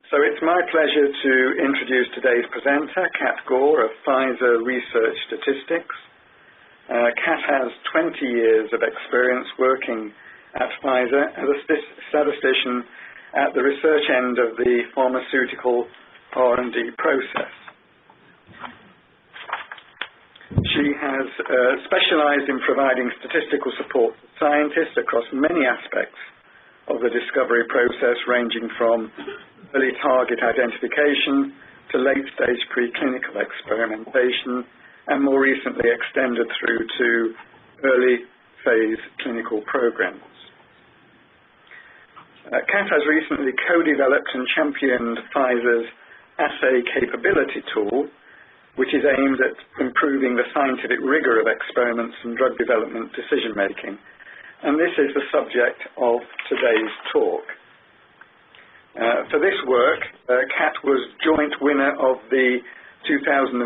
So it's my pleasure to introduce today's presenter, Katrina Gore of Pfizer Research Statistics. Kat has 20 years of experience working at Pfizer as a statistician at the research end of the pharmaceutical R&D process. She has specialized in providing statistical support to scientists across many aspects of the discovery process, ranging from early target identification to late-stage preclinical experimentation, and more recently extended through to early-phase clinical programs. Kat has recently co-developed and championed Pfizer's Assay Capability Tool, which is aimed at improving the scientific rigor of experiments and drug development decision-making. And this is the subject of today's talk. For this work, Kat was joint winner of the 2015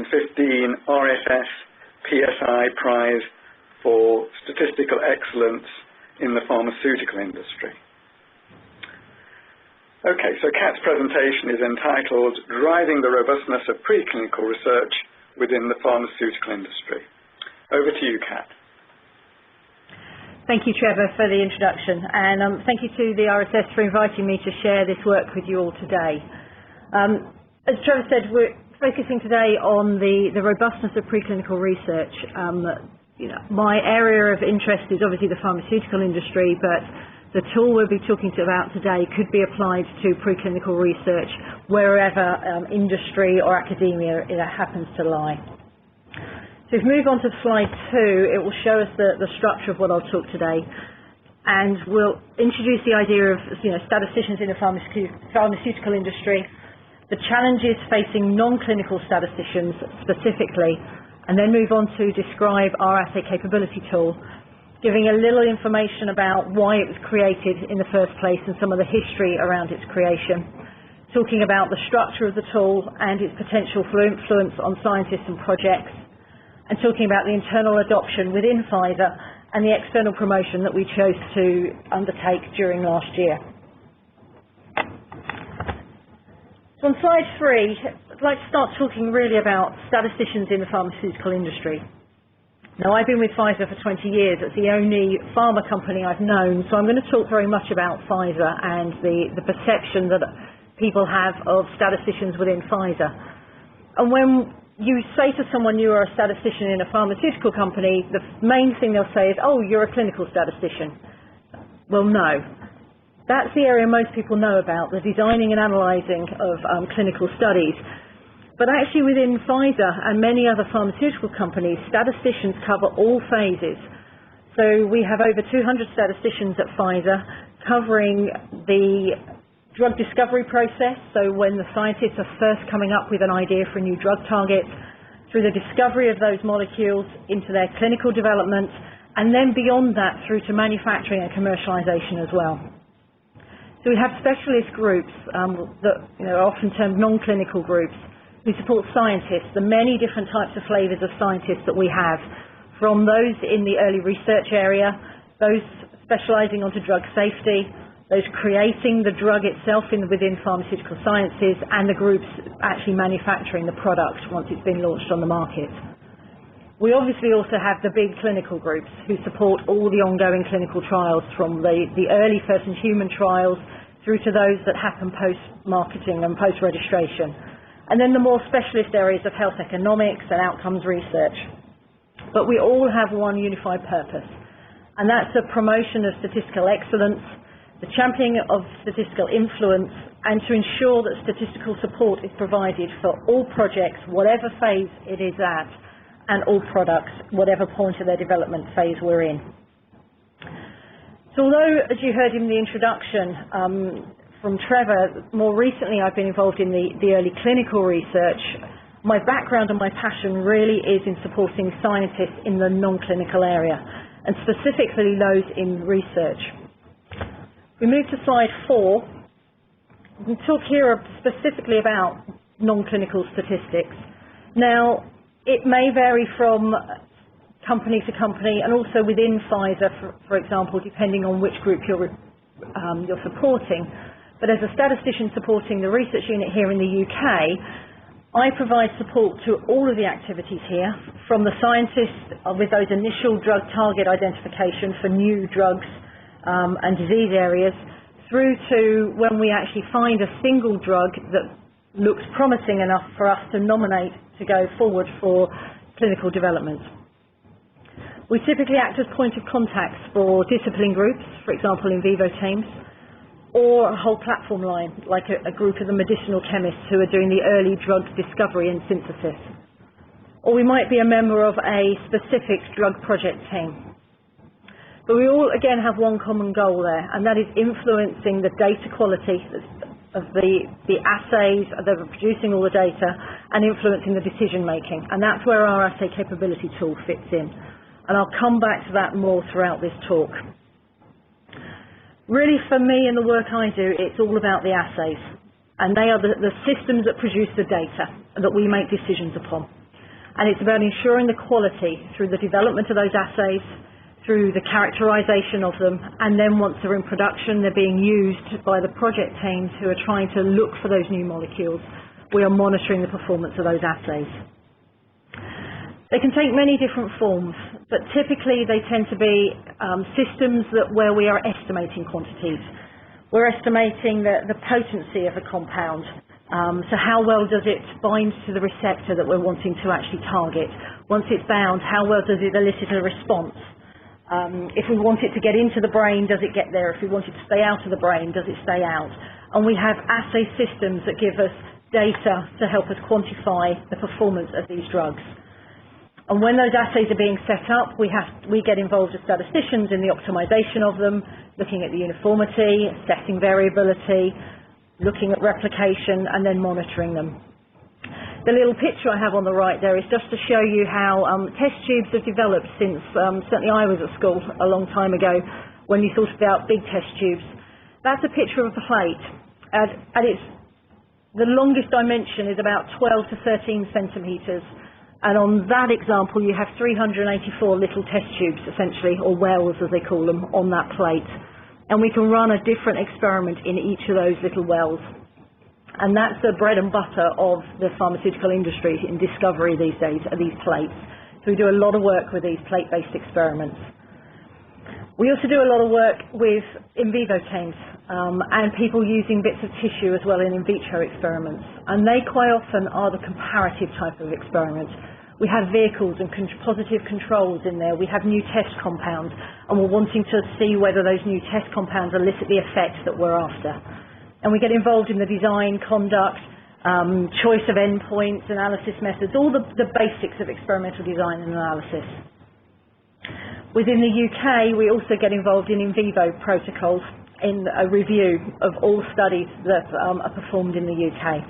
RFS PSI Prize for Statistical Excellence in the Pharmaceutical Industry. Okay, so Kat's presentation is entitled Driving the Robustness of Preclinical Research Within the Pharmaceutical Industry. Over to you, Kat. Thank you, Trevor, for the introduction, and thank you to the RSS for inviting me to share this work with you all today. As Trevor said, we're focusing today on the robustness of preclinical research. My area of interest is obviously the pharmaceutical industry, but the tool we'll be talking about today could be applied to preclinical research wherever industry or academia happens to lie. So if we move on to slide 2, it will show us the structure of what I'll talk today, and we'll introduce the idea of statisticians in the pharmaceutical industry, the challenges facing non-clinical statisticians specifically, and then move on to describe our Assay Capability Tool, giving a little information about why it was created in the first place and some of the history around its creation, talking about the structure of the tool and its potential for influence on scientists and projects, and talking about the internal adoption within Pfizer and the external promotion that we chose to undertake during last year. So on slide 3, I'd like to start talking really about statisticians in the pharmaceutical industry. Now, I've been with Pfizer for 20 years. It's the only pharma company I've known, so I'm going to talk very much about Pfizer and the perception that people have of statisticians within Pfizer. And when you say to someone you are a statistician in a pharmaceutical company, the main thing they'll say is, oh, you're a clinical statistician. Well, no. That's the area most people know about, the designing and analysing of clinical studies. But actually within Pfizer and many other pharmaceutical companies, statisticians cover all phases. So we have over 200 statisticians at Pfizer covering the drug discovery process, so when the scientists are first coming up with an idea for a new drug target, through the discovery of those molecules into their clinical development, and then beyond that through to manufacturing and commercialization as well. So we have specialist groups that are often termed non-clinical groups who support scientists, the many different types of flavors of scientists that we have, from those in the early research area, those specializing onto drug safety, those creating the drug itself within pharmaceutical sciences, and the groups actually manufacturing the product once it's been launched on the market. We obviously also have the big clinical groups who support all the ongoing clinical trials, from the early first-in-human trials through to those that happen post-marketing and post-registration. And then the more specialist areas of health economics and outcomes research. But we all have one unified purpose, and that's the promotion of statistical excellence, the championing of statistical influence, and to ensure that statistical support is provided for all projects, whatever phase it is at, and all products, whatever point of their development phase we're in. So although, as you heard in the introduction from Trevor, more recently I've been involved in the early clinical research, my background and my passion really is in supporting scientists in the non-clinical area, and specifically those in research. We move to slide 4. We talk here specifically about non-clinical statistics. Now, it may vary from company to company, and also within Pfizer, for example, depending on which group you're supporting. But as a statistician supporting the research unit here in the UK, I provide support to all of the activities here, from the scientists with those initial drug target identification for new drugs and disease areas, through to when we actually find a single drug that looks promising enough for us to nominate to go forward for clinical development. We typically act as point of contacts for discipline groups, for example in vivo teams, or a whole platform line, like a group of the medicinal chemists who are doing the early drug discovery and synthesis. Or we might be a member of a specific drug project team. But we all, again, have one common goal there, and that is influencing the data quality of the assays that are producing all the data and influencing the decision making. And that's where our Assay Capability Tool fits in. And I'll come back to that more throughout this talk. Really, for me and the work I do, it's all about the assays. And they are the systems that produce the data that we make decisions upon. And it's about ensuring the quality through the development of those assays, through the characterization of them, and then once they're in production, they're being used by the project teams who are trying to look for those new molecules. We are monitoring the performance of those assays. They can take many different forms, but typically they tend to be systems where we are estimating quantities. We're estimating the potency of a compound. So how well does it bind to the receptor that we're wanting to actually target? Once it's bound, how well does it elicit a response? If we want it to get into the brain, does it get there? If we want it to stay out of the brain, does it stay out? And we have assay systems that give us data to help us quantify the performance of these drugs. And when those assays are being set up, we get involved as statisticians in the optimization of them, looking at the uniformity, assessing variability, looking at replication, and then monitoring them. The little picture I have on the right there is just to show you how test tubes have developed since, certainly I was at school a long time ago, when you thought about big test tubes. That's a picture of the plate, and the longest dimension is about 12 to 13 centimetres, and on that example you have 384 little test tubes, essentially, or wells as they call them, on that plate. And we can run a different experiment in each of those little wells. And that's the bread and butter of the pharmaceutical industry in discovery these days, are these plates. So we do a lot of work with these plate-based experiments. We also do a lot of work with in vivo teams and people using bits of tissue as well in vitro experiments. And they quite often are the comparative type of experiments. We have vehicles and positive controls in there. We have new test compounds, and we're wanting to see whether those new test compounds elicit the effect that we're after. And we get involved in the design, conduct, choice of endpoints, analysis methods, all the basics of experimental design and analysis. Within the UK, we also get involved in vivo protocols in a review of all studies that are performed in the UK.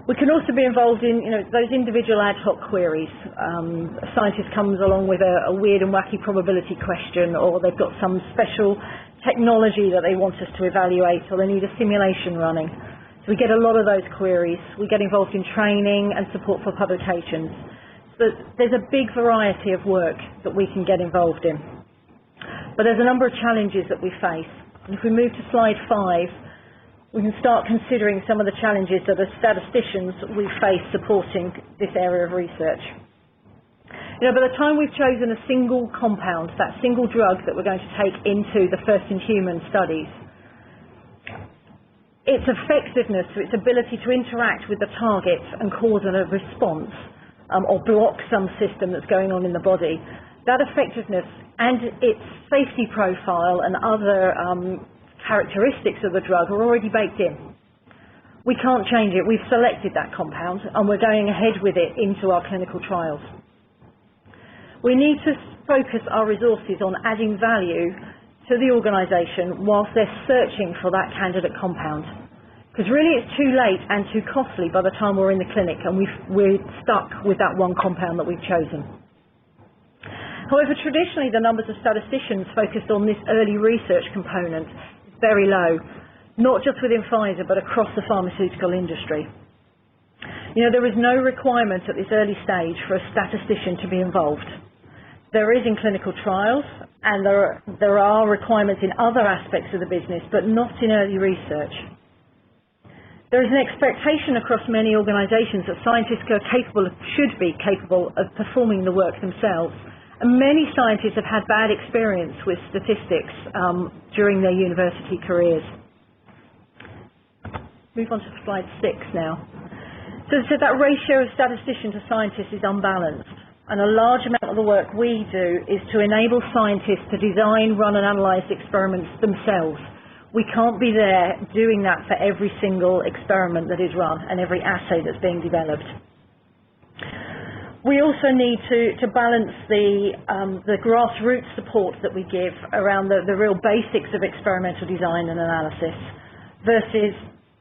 We can also be involved in those individual ad hoc queries. A scientist comes along with a weird and wacky probability question, or they've got some special technology that they want us to evaluate, or they need a simulation running. So we get a lot of those queries. We get involved in training and support for publications. So there's a big variety of work that we can get involved in. But there's a number of challenges that we face. And if we move to slide 5, we can start considering some of the challenges that as statisticians we face supporting this area of research. By the time we've chosen a single compound, that single drug that we're going to take into the first-in-human studies, its effectiveness, its ability to interact with the target and cause a response or block some system that's going on in the body, that effectiveness and its safety profile and other characteristics of the drug are already baked in. We can't change it. We've selected that compound and we're going ahead with it into our clinical trials. We need to focus our resources on adding value to the organisation whilst they're searching for that candidate compound. Because really it's too late and too costly by the time we're in the clinic and we're stuck with that one compound that we've chosen. However, traditionally the numbers of statisticians focused on this early research component is very low, not just within Pfizer but across the pharmaceutical industry. There is no requirement at this early stage for a statistician to be involved. there is in clinical trials, and there are requirements in other aspects of the business, but not in early research. There is an expectation across many organisations that scientists should be capable of performing the work themselves. And many scientists have had bad experience with statistics during their university careers. Move on to slide 6 now. So that ratio of statistician to scientist is unbalanced. And a large amount of the work we do is to enable scientists to design, run and analyse experiments themselves. We can't be there doing that for every single experiment that is run and every assay that's being developed. We also need to balance the grassroots support that we give around the real basics of experimental design and analysis versus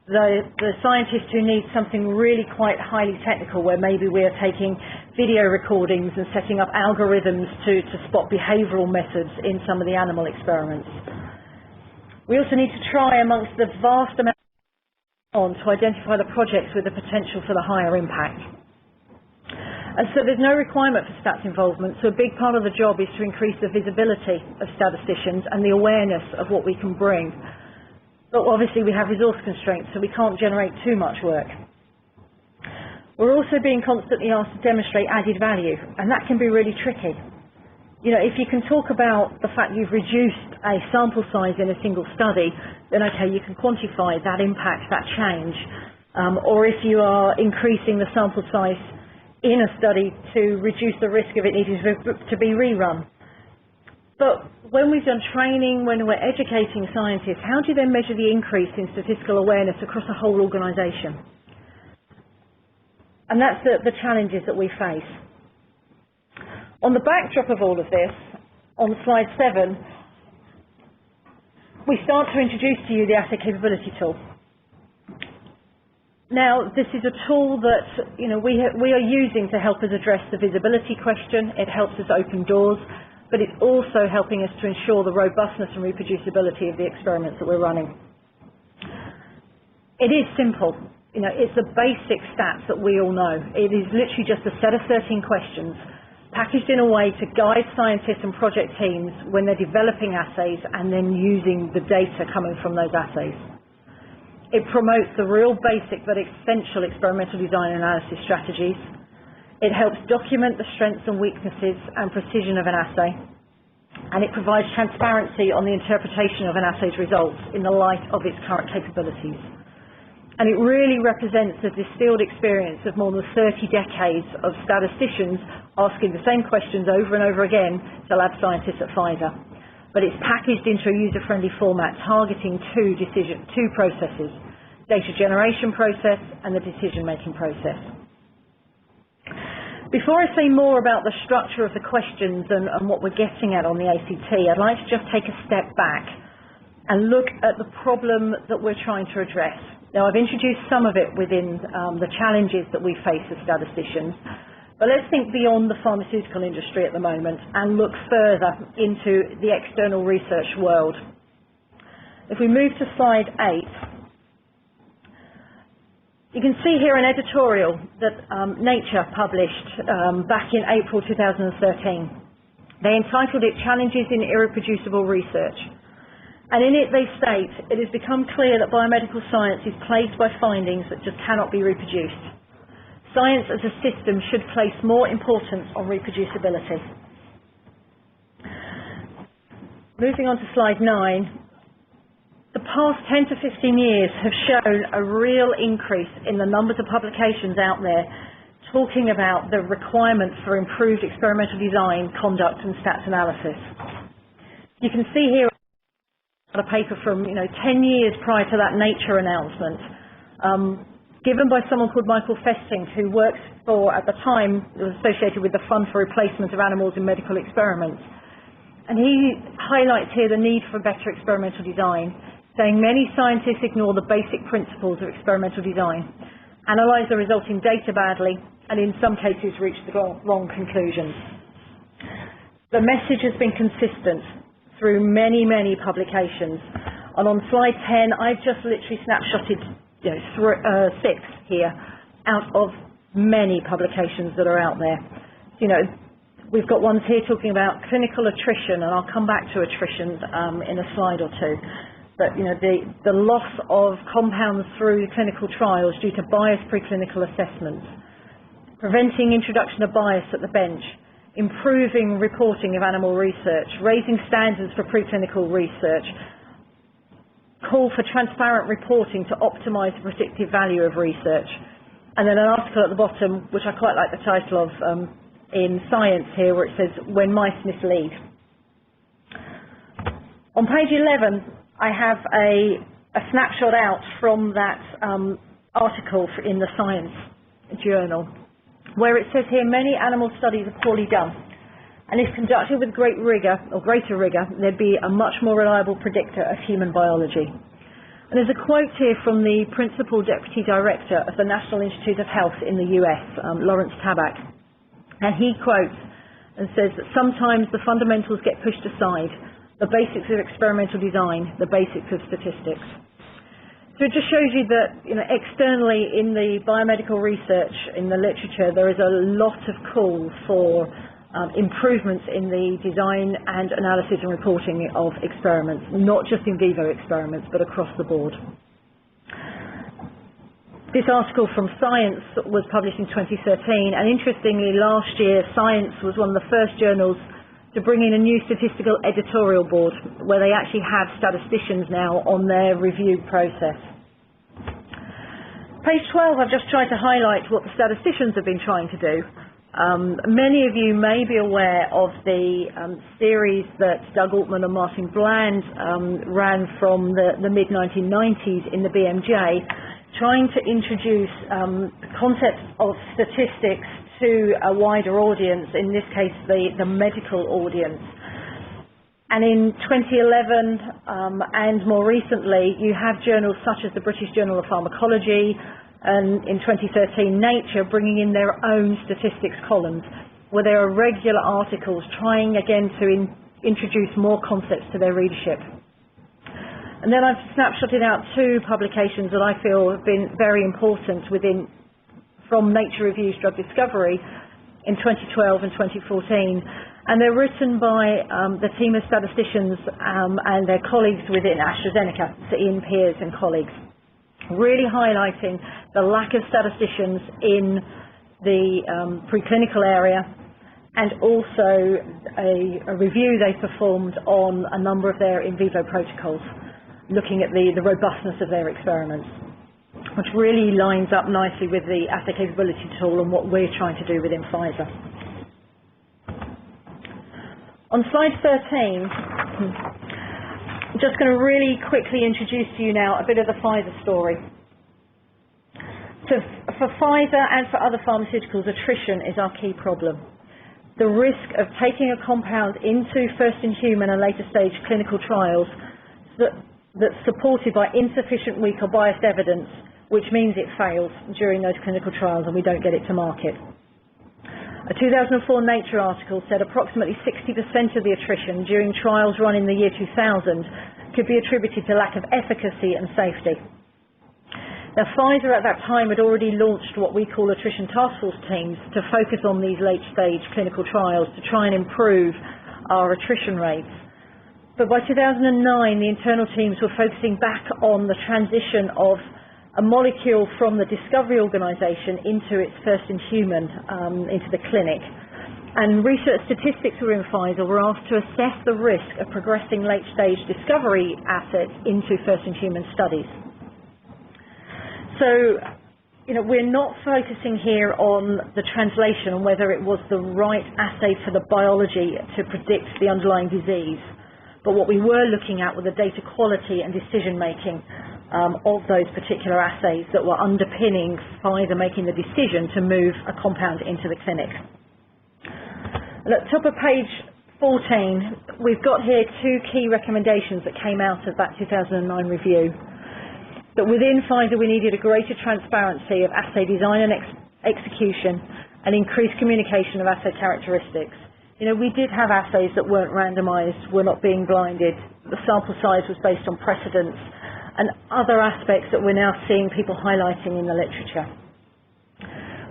the scientists who need something really quite highly technical, where maybe we are taking video recordings and setting up algorithms to spot behavioural methods in some of the animal experiments. We also need to try amongst the vast amount to identify the projects with the potential for the higher impact. And so there's no requirement for stats involvement, so a big part of the job is to increase the visibility of statisticians and the awareness of what we can bring. But obviously we have resource constraints, so we can't generate too much work. We're also being constantly asked to demonstrate added value, and that can be really tricky. You know, if you can talk about the fact you've reduced a sample size in a single study, then okay, you can quantify that impact, that change. Or if you are increasing the sample size in a study to reduce the risk of it needing to be rerun. But when we've done training, when we're educating scientists, how do you then measure the increase in statistical awareness across the whole organisation? And that's the challenges that we face. On the backdrop of all of this, on slide 7, we start to introduce to you the Assay Capability Tool. Now, this is a tool that we are using to help us address the visibility question. It helps us open doors, but it's also helping us to ensure the robustness and reproducibility of the experiments that we're running. It is simple. It's the basic stats that we all know. It is literally just a set of 13 questions packaged in a way to guide scientists and project teams when they're developing assays and then using the data coming from those assays. It promotes the real basic but essential experimental design and analysis strategies. It helps document the strengths and weaknesses and precision of an assay, and it provides transparency on the interpretation of an assay's results in the light of its current capabilities. And it really represents the distilled experience of more than 30 decades of statisticians asking the same questions over and over again to lab scientists at Pfizer. But it's packaged into a user-friendly format targeting two processes, data generation process and the decision-making process. Before I say more about the structure of the questions and what we're getting at on the ACT, I'd like to just take a step back and look at the problem that we're trying to address. Now, I've introduced some of it within the challenges that we face as statisticians, but let's think beyond the pharmaceutical industry at the moment and look further into the external research world. If we move to slide 8, you can see here an editorial that Nature published back in April 2013. They entitled it "Challenges in Irreproducible Research." And in it they state, "It has become clear that biomedical science is plagued by findings that just cannot be reproduced. Science as a system should place more importance on reproducibility." Moving on to slide 9. The past 10 to 15 years have shown a real increase in the numbers of publications out there talking about the requirement for improved experimental design, conduct and stats analysis. You can see here a paper from 10 years prior to that Nature announcement, given by someone called Michael Festing, who works for, at the time, it was associated with the Fund for Replacement of Animals in Medical Experiments. And he highlights here the need for better experimental design, saying many scientists ignore the basic principles of experimental design, analyse the resulting data badly, and in some cases reach the wrong conclusions. The message has been consistent through many, many publications. And on slide 10, I've just literally snapshotted 6 here out of many publications that are out there. we've got ones here talking about clinical attrition, and I'll come back to attrition in a slide or two. But the loss of compounds through clinical trials due to biased preclinical assessments, preventing introduction of bias at the bench, improving reporting of animal research, raising standards for preclinical research, call for transparent reporting to optimise the predictive value of research, and then an article at the bottom, which I quite like the title of in Science here, where it says, "When Mice Mislead." On page 11, I have a snapshot out from that article in the Science journal, where it says here, many animal studies are poorly done, and if conducted with great rigour, or greater rigour, there'd be a much more reliable predictor of human biology. And there's a quote here from the Principal Deputy Director of the National Institute of Health in the US, Lawrence Tabak, and he quotes and says that sometimes the fundamentals get pushed aside, the basics of experimental design, the basics of statistics. So it just shows you that, externally in the biomedical research, in the literature, there is a lot of call for improvements in the design and analysis and reporting of experiments, not just in vivo experiments, but across the board. This article from Science was published in 2013, and interestingly, last year, Science was one of the first journals to bring in a new statistical editorial board, where they actually have statisticians now on their review process. Page 12, I've just tried to highlight what the statisticians have been trying to do. Many of you may be aware of the series that Doug Altman and Martin Bland ran from the mid-1990s in the BMJ, trying to introduce concepts of statistics to a wider audience, in this case the medical audience. And in 2011 and more recently, you have journals such as the British Journal of Pharmacology, and in 2013 Nature, bringing in their own statistics columns, where there are regular articles trying again to introduce more concepts to their readership. And then I've snapshotted out two publications that I feel have been very important from Nature Reviews Drug Discovery in 2012 and 2014. And they're written by the team of statisticians and their colleagues within AstraZeneca, so Ian Pearce and colleagues, really highlighting the lack of statisticians in the preclinical area, and also a review they performed on a number of their in vivo protocols, looking at the robustness of their experiments, which really lines up nicely with the Assay Capability Tool and what we're trying to do within Pfizer. On slide 13, I'm just going to really quickly introduce to you now a bit of the Pfizer story. So for Pfizer and for other pharmaceuticals, attrition is our key problem. The risk of taking a compound into first-in-human and later-stage clinical trials that's supported by insufficient, weak or biased evidence, which means it fails during those clinical trials and we don't get it to market. A 2004 Nature article said approximately 60% of the attrition during trials run in the year 2000 could be attributed to lack of efficacy and safety. Now, Pfizer at that time had already launched what we call attrition task force teams to focus on these late-stage clinical trials to try and improve our attrition rates. But by 2009, the internal teams were focusing back on the transition of a molecule from the discovery organisation into its first-in-human, into the clinic. And research statistics within Pfizer were asked to assess the risk of progressing late-stage discovery assets into first-in-human studies. So, we're not focusing here on the translation and whether it was the right assay for the biology to predict the underlying disease. But what we were looking at were the data quality and decision-making of those particular assays that were underpinning Pfizer making the decision to move a compound into the clinic. And at the top of page 14, we've got here two key recommendations that came out of that 2009 review. That within Pfizer we needed a greater transparency of assay design and execution and increased communication of assay characteristics. We did have assays that weren't randomized, were not being blinded, the sample size was based on precedence, and other aspects that we're now seeing people highlighting in the literature.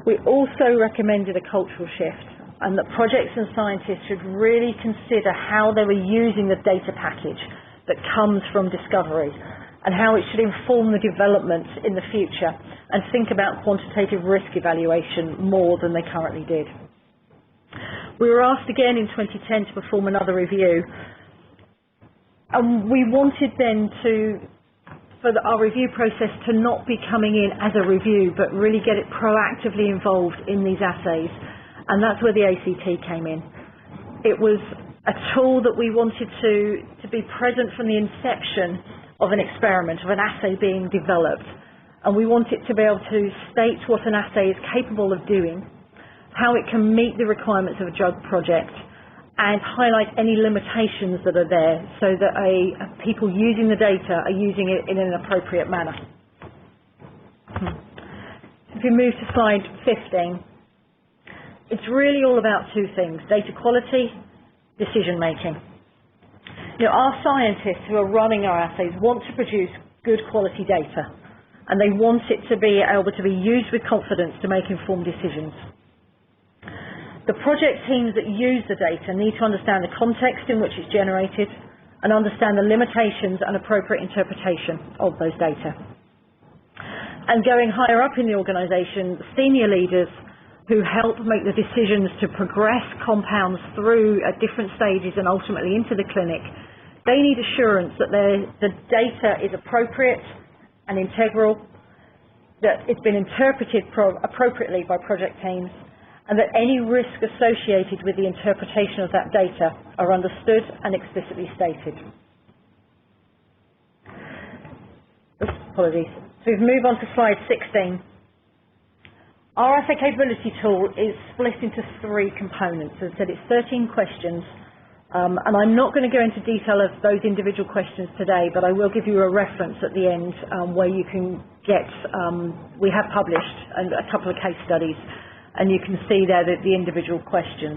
We also recommended a cultural shift. and that projects and scientists should really consider how they were using the data package that comes from discovery and how it should inform the development in the future, and think about quantitative risk evaluation more than they currently did. We were asked again in 2010 to perform another review, and we wanted then for our review process to not be coming in as a review, but really get it proactively involved in these assays, and that's where the ACT came in. It was a tool that we wanted to be present from the inception of an experiment, of an assay being developed, and we want it to be able to state what an assay is capable of doing, how it can meet the requirements of a drug project, and highlight any limitations that are there so that people using the data are using it in an appropriate manner. If we move to slide 15, it's really all about two things: data quality, decision making. Our scientists who are running our assays want to produce good quality data, and they want it to be able to be used with confidence to make informed decisions. The project teams that use the data need to understand the context in which it's generated and understand the limitations and appropriate interpretation of those data. And going higher up in the organisation, senior leaders who help make the decisions to progress compounds through at different stages and ultimately into the clinic, they need assurance that the data is appropriate and integral, that it's been interpreted appropriately by project teams, and that any risk associated with the interpretation of that data are understood and explicitly stated. Apologies. So we've moved on to slide 16. Our RFA Capability Tool is split into three components. As I said, it's 13 questions, and I'm not going to go into detail of those individual questions today, but I will give you a reference at the end where you can get, we have published a couple of case studies, and you can see there the individual questions.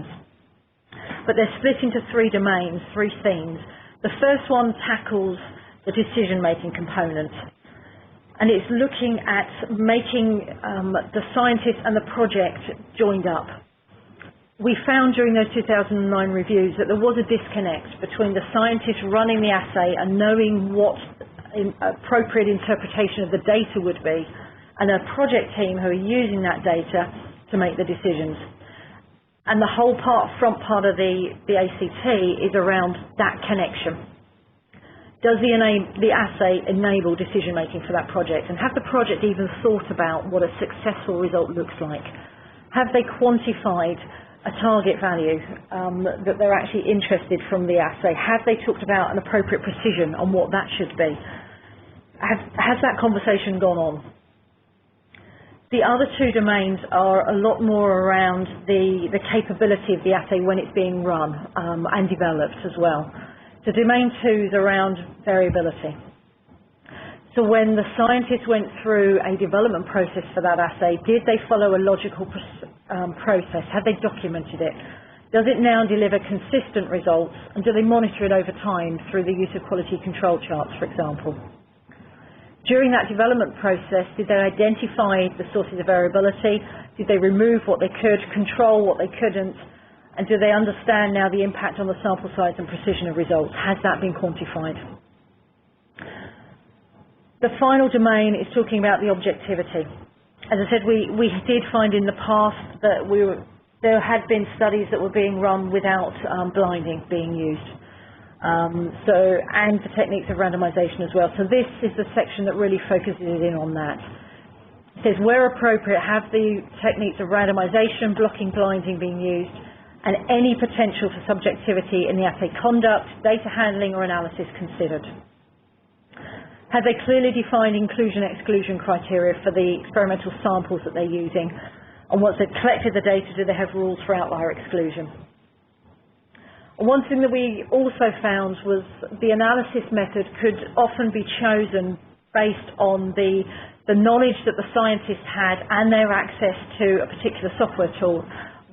But they're split into three domains, three themes. The first one tackles the decision-making component, and it's looking at making the scientist and the project joined up. We found during those 2009 reviews that there was a disconnect between the scientists running the assay and knowing what appropriate interpretation of the data would be, and a project team who are using that data to make the decisions. And the whole front part of the ACT is around that connection. Does the assay enable decision making for that project? And have the project even thought about what a successful result looks like? Have they quantified a target value that they're actually interested from the assay? Have they talked about an appropriate precision on what that should be? Has that conversation gone on? The other two domains are a lot more around the capability of the assay when it's being run and developed as well. So domain 2 is around variability. So when the scientists went through a development process for that assay, did they follow a logical process? Have they documented it? Does it now deliver consistent results? And do they monitor it over time through the use of quality control charts, for example? During that development process, did they identify the sources of variability? Did they remove what they could, control what they couldn't? And do they understand now the impact on the sample size and precision of results? Has that been quantified? The final domain is talking about the objectivity. As I said, we did find in the past that there had been studies that were being run without blinding being used. And the techniques of randomization as well. So this is the section that really focuses in on that. It says where appropriate, have the techniques of randomization, blocking, blinding being used, and any potential for subjectivity in the assay conduct, data handling or analysis considered. Have they clearly defined inclusion-exclusion criteria for the experimental samples that they're using? And once they've collected the data, do they have rules for outlier exclusion? One thing that we also found was the analysis method could often be chosen based on the knowledge that the scientists had and their access to a particular software tool,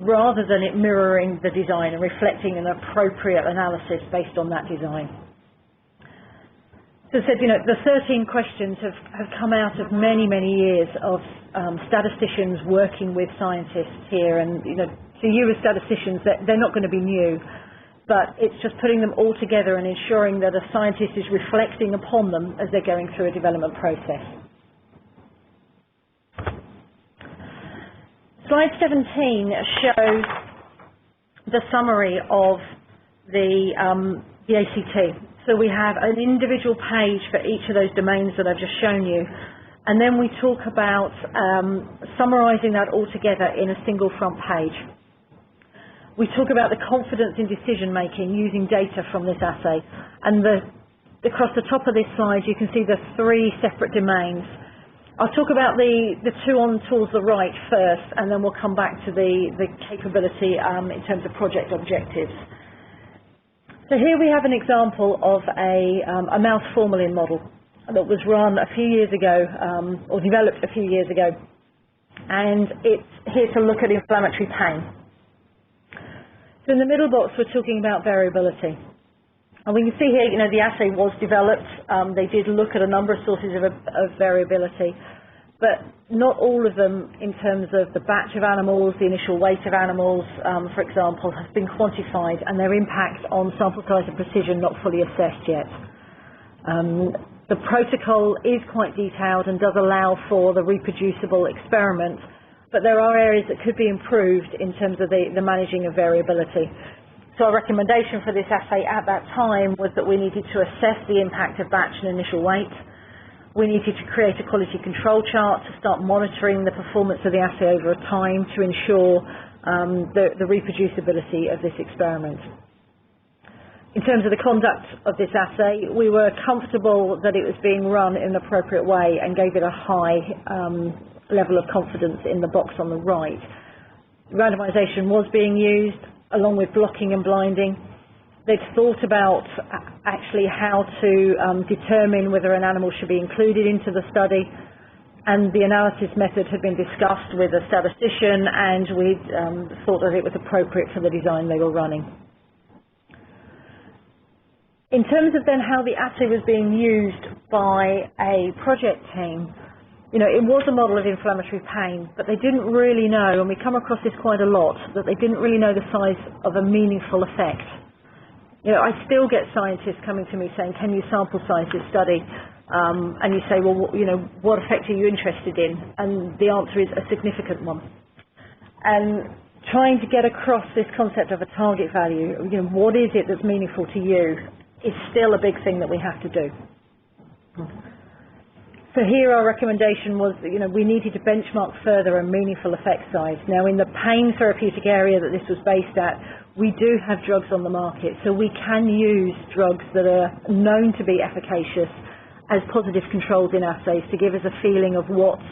rather than it mirroring the design and reflecting an appropriate analysis based on that design. So I said, the 13 questions have come out of many, many years of statisticians working with scientists here, and So you as statisticians, they're not going to be new, but it's just putting them all together and ensuring that a scientist is reflecting upon them as they're going through a development process. Slide 17 shows the summary of the ACT. So we have an individual page for each of those domains that I've just shown you, and then we talk about summarising that all together in a single front page. We talk about the confidence in decision making using data from this assay, and across the top of this slide you can see the 3 separate domains. I'll talk about the 2 on towards the right first, and then we'll come back to the capability in terms of project objectives. So here we have an example of a mouse formalin model that was run a few years ago, or developed a few years ago, and it's here to look at inflammatory pain. So in the middle box we're talking about variability. And we can see here, the assay was developed. They did look at a number of sources of variability, but not all of them in terms of the batch of animals, the initial weight of animals, for example, have been quantified, and their impact on sample size and precision not fully assessed yet. The protocol is quite detailed and does allow for the reproducible experiment, but there are areas that could be improved in terms of the managing of variability. So our recommendation for this assay at that time was that we needed to assess the impact of batch and initial weight. We needed to create a quality control chart to start monitoring the performance of the assay over time to ensure the reproducibility of this experiment. In terms of the conduct of this assay, we were comfortable that it was being run in an appropriate way and gave it a high level of confidence in the box on the right. Randomisation was being used along with blocking and blinding. They'd thought about actually how to determine whether an animal should be included into the study, and the analysis method had been discussed with a statistician, and we thought that it was appropriate for the design they were running. In terms of then how the assay was being used by a project team, it was a model of inflammatory pain, but they didn't really know, and we come across this quite a lot, that they didn't really know the size of a meaningful effect. I still get scientists coming to me saying, can you sample size this study? And you say, well, what effect are you interested in? And the answer is a significant one. And trying to get across this concept of a target value, what is it that's meaningful to you, is still a big thing that we have to do. So here our recommendation was that, we needed to benchmark further a meaningful effect size. Now in the pain therapeutic area that this was based at, we do have drugs on the market, so we can use drugs that are known to be efficacious as positive controls in assays to give us a feeling of what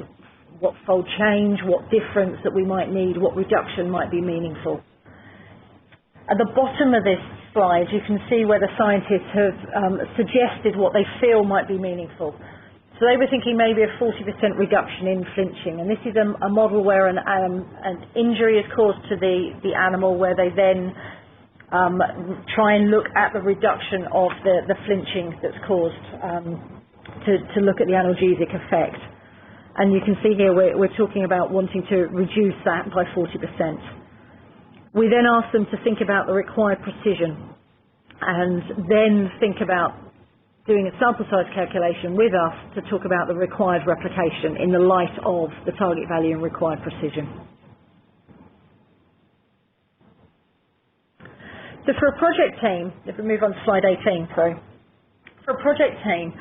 fold change, what difference that we might need, what reduction might be meaningful. At the bottom of this slide you can see where the scientists have suggested what they feel might be meaningful. So they were thinking maybe a 40% reduction in flinching, and this is a model where an injury is caused to the animal, where they then try and look at the reduction of the flinching that's caused to look at the analgesic effect. And you can see here we're talking about wanting to reduce that by 40%. We then asked them to think about the required precision, and then think about doing a sample size calculation with us to talk about the required replication in the light of the target value and required precision. So for a project team, if we move on to slide 18, sorry. For a project team,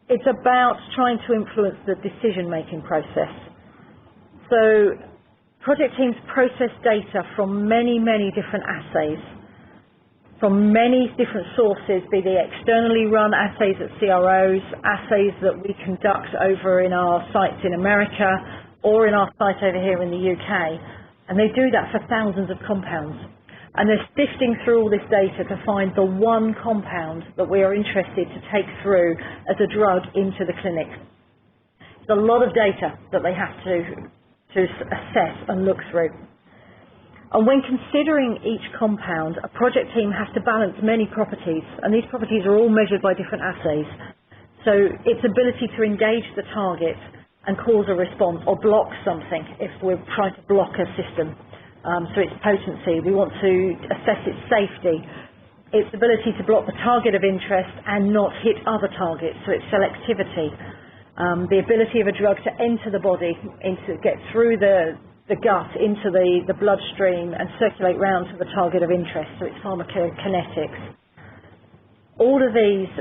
it's about trying to influence the decision-making process. So project teams process data from many, many different assays, from many different sources, be they externally run assays at CROs, assays that we conduct over in our sites in America or in our site over here in the UK. And they do that for thousands of compounds. And they're sifting through all this data to find the one compound that we are interested to take through as a drug into the clinic. It's a lot of data that they have to assess and look through. And when considering each compound, a project team has to balance many properties, and these properties are all measured by different assays. So its ability to engage the target and cause a response or block something if we're trying to block a system. so its potency. We want to assess its safety, its ability to block the target of interest and not hit other targets, so its selectivity, the ability of a drug to enter the body, get through the gut into the bloodstream and circulate round to the target of interest, so its pharmacokinetics. All of these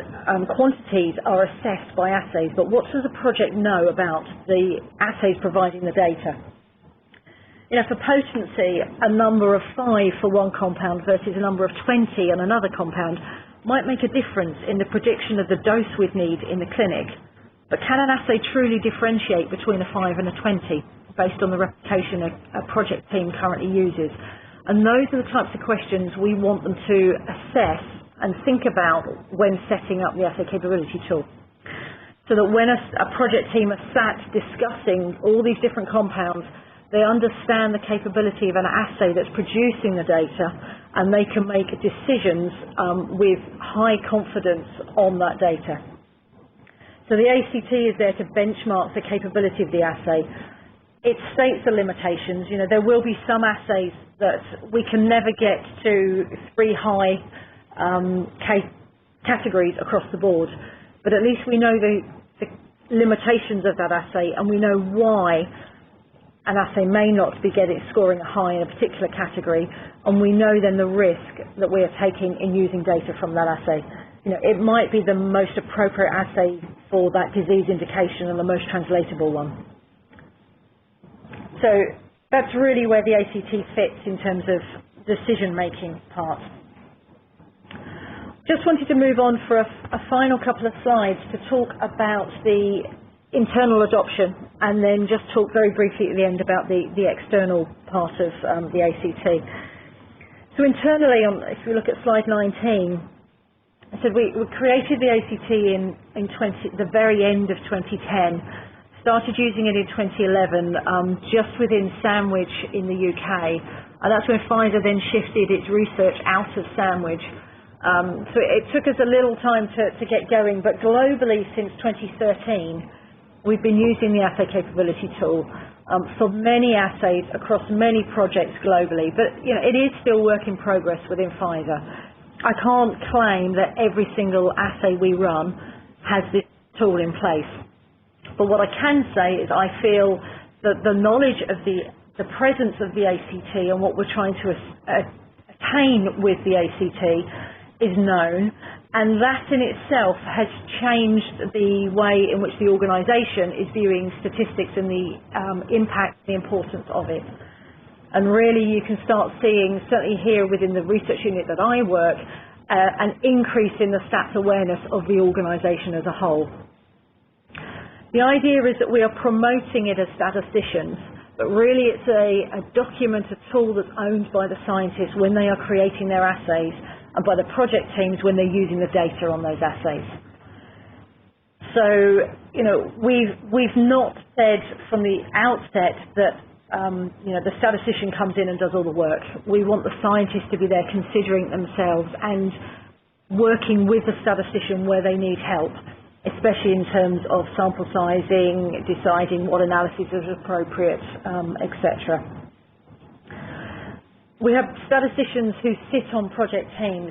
quantities are assessed by assays, but what does a project know about the assays providing the data? For potency, a number of 5 for one compound versus a number of 20 on another compound might make a difference in the prediction of the dose we'd need in the clinic. But can an assay truly differentiate between a 5 and a 20 based on the replication a project team currently uses? And those are the types of questions we want them to assess and think about when setting up the Assay Capability Tool. So that when a project team are sat discussing all these different compounds, they understand the capability of an assay that's producing the data, and they can make decisions with high confidence on that data. So the ACT is there to benchmark the capability of the assay. It states the limitations. There will be some assays that we can never get to 3 high categories across the board, but at least we know the limitations of that assay, and we know why an assay may not be scoring a high in a particular category, and we know then the risk that we are taking in using data from that assay. It might be the most appropriate assay for that disease indication and the most translatable one. So that's really where the ACT fits in terms of decision-making part. Just wanted to move on for a final couple of slides to talk about the internal adoption, and then just talk very briefly at the end about the external part of the ACT. So internally, if we look at slide 19, I said we created the ACT in the very end of 2010, started using it in 2011, just within Sandwich in the UK, and that's when Pfizer then shifted its research out of Sandwich. So it took us a little time to get going, but globally since 2013, we've been using the Assay Capability Tool for many assays across many projects globally, but it is still work in progress within Pfizer. I can't claim that every single assay we run has this tool in place, but what I can say is I feel that the knowledge of the presence of the ACT and what we're trying to attain with the ACT is known, and that in itself has changed the way in which the organisation is viewing statistics and the impact, the importance of it. And really you can start seeing, certainly here within the research unit that I work, an increase in the stats awareness of the organisation as a whole. The idea is that we are promoting it as statisticians, but really it's a document, a tool that's owned by the scientists when they are creating their assays, and by the project teams when they're using the data on those assays. So, we've not said from the outset that, the statistician comes in and does all the work. We want the scientists to be there considering themselves and working with the statistician where they need help, especially in terms of sample sizing, deciding what analysis is appropriate, etc. We have statisticians who sit on project teams,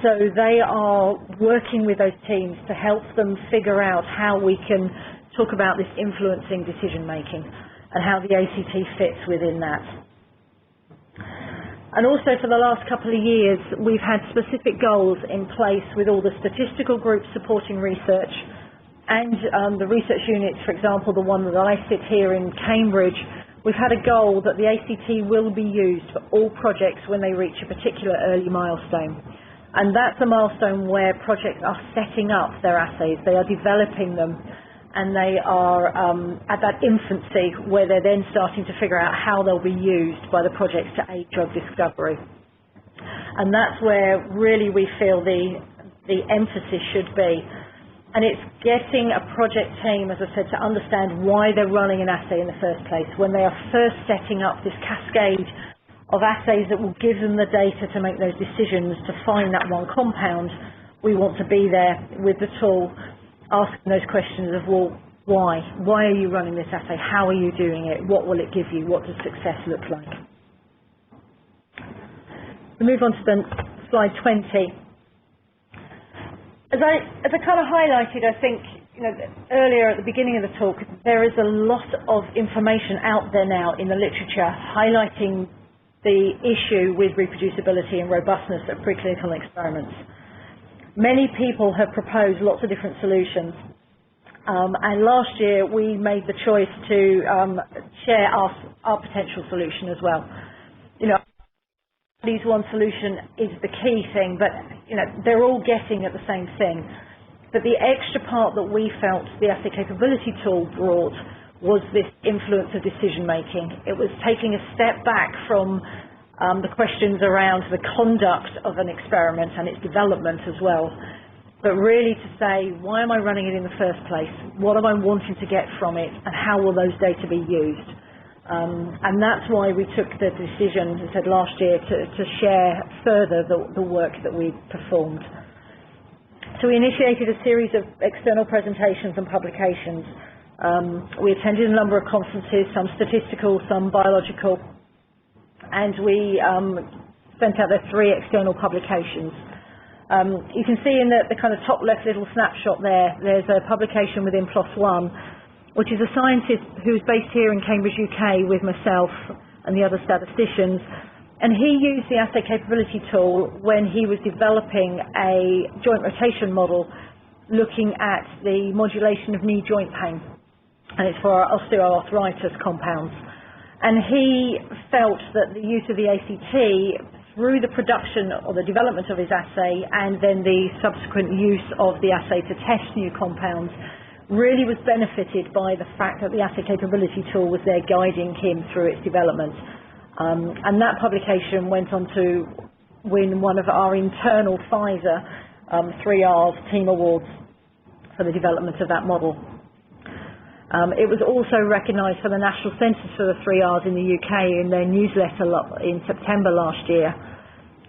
so they are working with those teams to help them figure out how we can talk about this influencing decision making and how the ACT fits within that. And also for the last couple of years we've had specific goals in place with all the statistical groups supporting research and the research units, for example the one that I sit here in Cambridge. We've had a goal that the ACT will be used for all projects when they reach a particular early milestone. And that's a milestone where projects are setting up their assays, they are developing them, and they are at that infancy where they're then starting to figure out how they'll be used by the projects to aid drug discovery. And that's where really we feel the emphasis should be. And it's getting a project team, as I said, to understand why they're running an assay in the first place. When they are first setting up this cascade of assays that will give them the data to make those decisions to find that one compound, we want to be there with the tool, asking those questions of, well, why? Why are you running this assay? How are you doing it? What will it give you? What does success look like? We move on to slide 20. As I kind of highlighted, I think, earlier at the beginning of the talk, there is a lot of information out there now in the literature highlighting the issue with reproducibility and robustness of preclinical experiments. Many people have proposed lots of different solutions, and last year we made the choice to share our potential solution as well. One solution is the key thing, but they're all getting at the same thing. But the extra part that we felt the Assay Capability Tool brought was this influence of decision making. It was taking a step back from the questions around the conduct of an experiment and its development as well, but really to say, why am I running it in the first place? What am I wanting to get from it, and how will those data be used? And that's why we took the decision, as I said last year, to share further the work that we performed. So we initiated a series of external presentations and publications. We attended a number of conferences, some statistical, some biological, and we sent out the 3 external publications. You can see in the kind of top left little snapshot there's a publication within PLOS ONE, which is a scientist who's based here in Cambridge, UK, with myself and the other statisticians. And he used the Assay Capability Tool when he was developing a joint rotation model looking at the modulation of knee joint pain. And it's for osteoarthritis compounds. And he felt that the use of the ACT through the production or the development of his assay and then the subsequent use of the assay to test new compounds really was benefited by the fact that the Assay Capability Tool was there guiding him through its development. And that publication went on to win one of our internal Pfizer 3Rs team awards for the development of that model. It was also recognised for the National Centres for the 3Rs in the UK in their newsletter in September last year.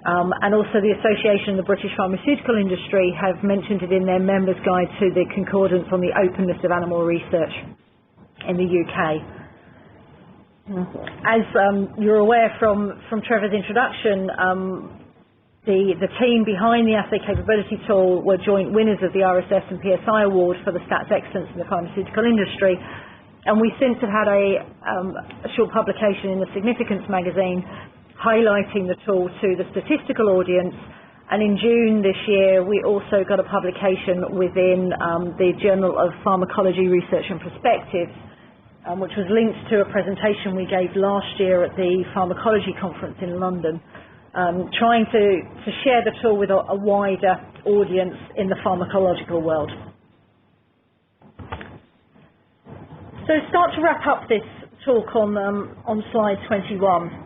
And also the Association of the British Pharmaceutical Industry have mentioned it in their members' guide to the Concordance on the Openness of Animal Research in the UK. As you're aware from Trevor's introduction, the team behind the Assay Capability Tool were joint winners of the RSS and PSI Award for the Stats Excellence in the pharmaceutical industry. And we since have had a short publication in the Significance magazine highlighting the tool to the statistical audience. And in June this year, we also got a publication within the Journal of Pharmacology Research and Perspectives, which was linked to a presentation we gave last year at the Pharmacology Conference in London, trying to share the tool with a wider audience in the pharmacological world. So start to wrap up this talk on slide 21.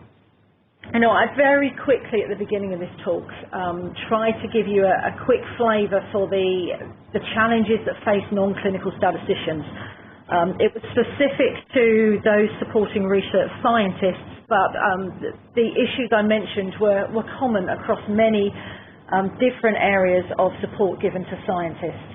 I very quickly at the beginning of this talk tried to give you a quick flavour for the challenges that face non-clinical statisticians. It was specific to those supporting research scientists, but the issues I mentioned were common across many different areas of support given to scientists.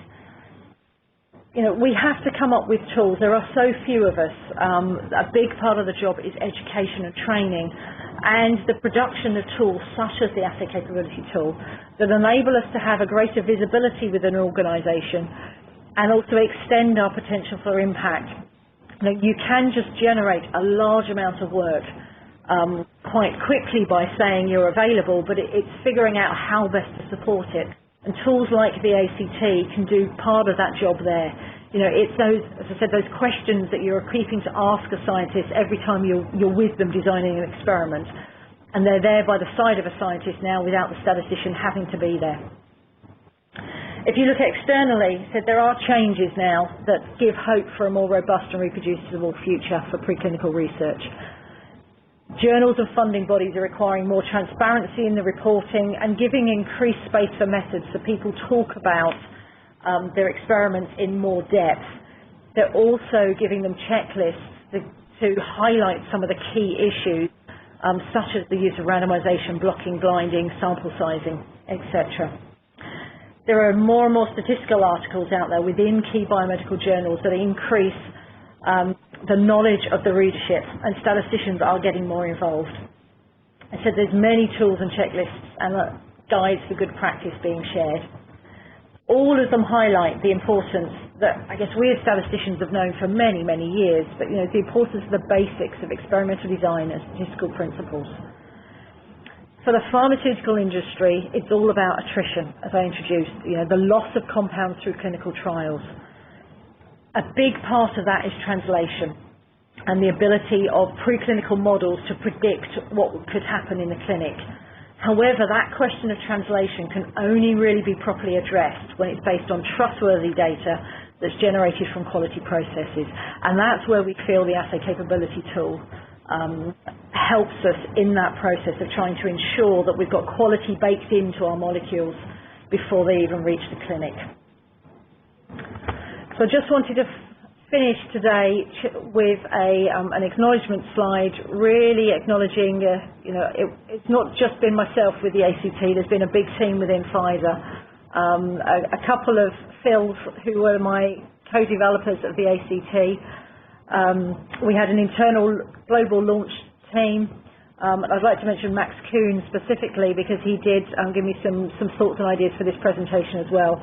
We have to come up with tools. There are so few of us. A big part of the job is education and training, and the production of tools such as the Assay Capability Tool that enable us to have a greater visibility within an organisation and also extend our potential for impact. You can just generate a large amount of work quite quickly by saying you're available, but it's figuring out how best to support it. And tools like the ACT can do part of that job there. It's those, as I said, those questions that you're keeping to ask a scientist every time you're with them designing an experiment. And they're there by the side of a scientist now without the statistician having to be there. If you look externally, there are changes now that give hope for a more robust and reproducible future for preclinical research. Journals and funding bodies are requiring more transparency in the reporting and giving increased space for methods so people talk about their experiments in more depth. They're also giving them checklists to highlight some of the key issues, such as the use of randomization, blocking, blinding, sample sizing, etc. There are more and more statistical articles out there within key biomedical journals that increase the knowledge of the readership, and statisticians are getting more involved. and said there's many tools and checklists and guides for good practice being shared. All of them highlight the importance that I guess we as statisticians have known for many, many years, but the importance of the basics of experimental design and statistical principles. For the pharmaceutical industry, it's all about attrition, as I introduced, the loss of compounds through clinical trials. A big part of that is translation and the ability of preclinical models to predict what could happen in the clinic. However, that question of translation can only really be properly addressed when it's based on trustworthy data that's generated from quality processes. And that's where we feel the Assay Capability Tool helps us in that process of trying to ensure that we've got quality baked into our molecules before they even reach the clinic. So I just wanted to finish today with an acknowledgement slide, really acknowledging, it's not just been myself with the ACT, there's been a big team within Pfizer. A couple of Phils who were my co-developers of the ACT. We had an internal global launch team. I'd like to mention Max Kuhn specifically because he did give me some thoughts and ideas for this presentation as well.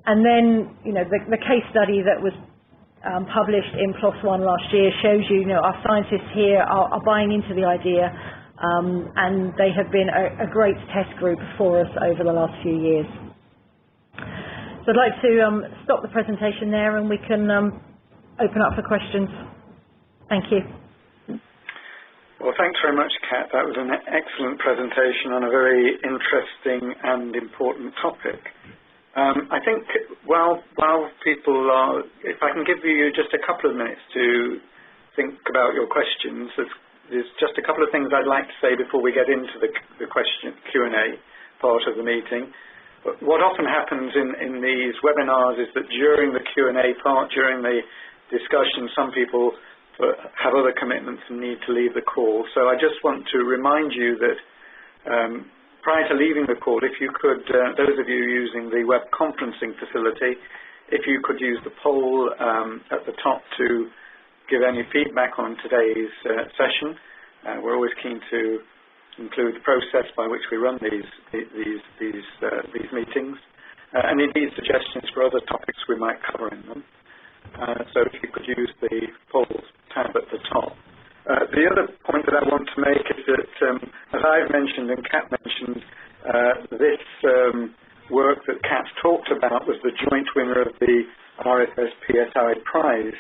And then, the case study that was published in PLOS ONE last year shows our scientists here are buying into the idea, and they have been a great test group for us over the last few years. So I'd like to stop the presentation there, and we can open up for questions. Thank you. Well, thanks very much, Kat. That was an excellent presentation on a very interesting and important topic. I think while people are, if I can give you just a couple of minutes to think about your questions, there's just a couple of things I'd like to say before we get into the question Q&A part of the meeting. But what often happens in these webinars is that during the Q&A part, during the discussion, some people have other commitments and need to leave the call. So I just want to remind you that prior to leaving the call, if you could, those of you using the web conferencing facility, if you could use the poll at the top to give any feedback on today's session. We're always keen to include the process by which we run these meetings, and indeed suggestions for other topics we might cover in them. So if you could use the poll tab at the top. The other point that I want to make is that, as I've mentioned and Kat mentioned, this work that Kat talked about was the joint winner of the RFS PSI Prize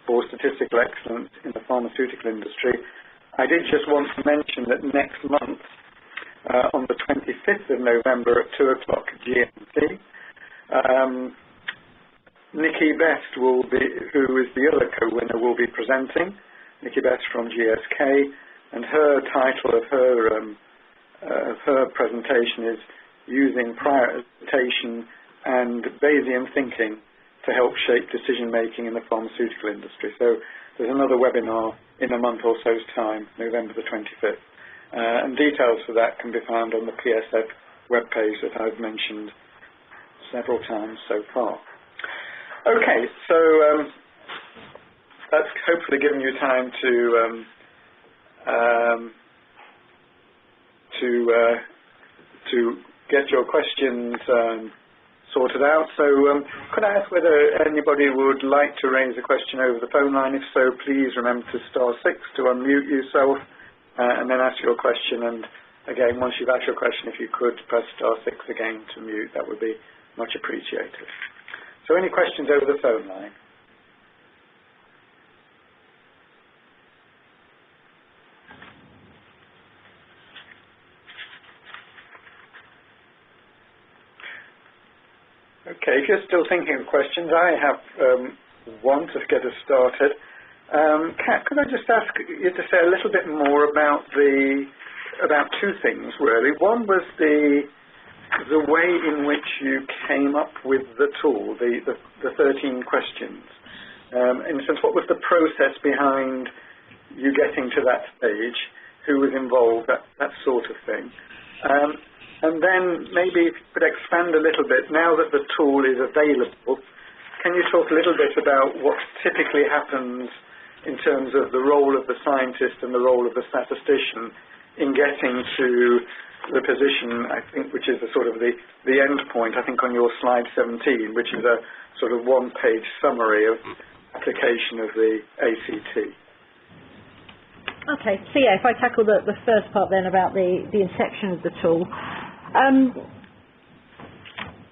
for Statistical Excellence in the Pharmaceutical Industry. I did just want to mention that next month, on the 25th of November at 2 o'clock GMT, Nikki Best will be, who is the other co-winner, will be presenting. Nikki Best from GSK, and her title of her presentation is Using Prioritization and Bayesian Thinking to Help Shape Decision Making in the Pharmaceutical Industry. So there's another webinar in a month or so's time, November the 25th. And details for that can be found on the PSF webpage that I've mentioned several times so far. Okay, so that's hopefully given you time to get your questions sorted out. So could I ask whether anybody would like to raise a question over the phone line? If so, please remember to star 6 to unmute yourself and then ask your question. And again, once you've asked your question, if you could press star 6 again to mute, that would be much appreciated. So any questions over the phone line? Okay, if you're still thinking of questions, I have one to get us started. Kat, could I just ask you to say a little bit more about two things, really. One was the way in which you came up with the tool, the 13 questions. In a sense, what was the process behind you getting to that stage? Who was involved? That sort of thing. And then maybe if you could expand a little bit, now that the tool is available, can you talk a little bit about what typically happens in terms of the role of the scientist and the role of the statistician in getting to the position, I think, which is the sort of the end point, I think, on your slide 17, which is a sort of one-page summary of application of the ACT. Okay, so yeah, if I tackle the first part then about the inception of the tool.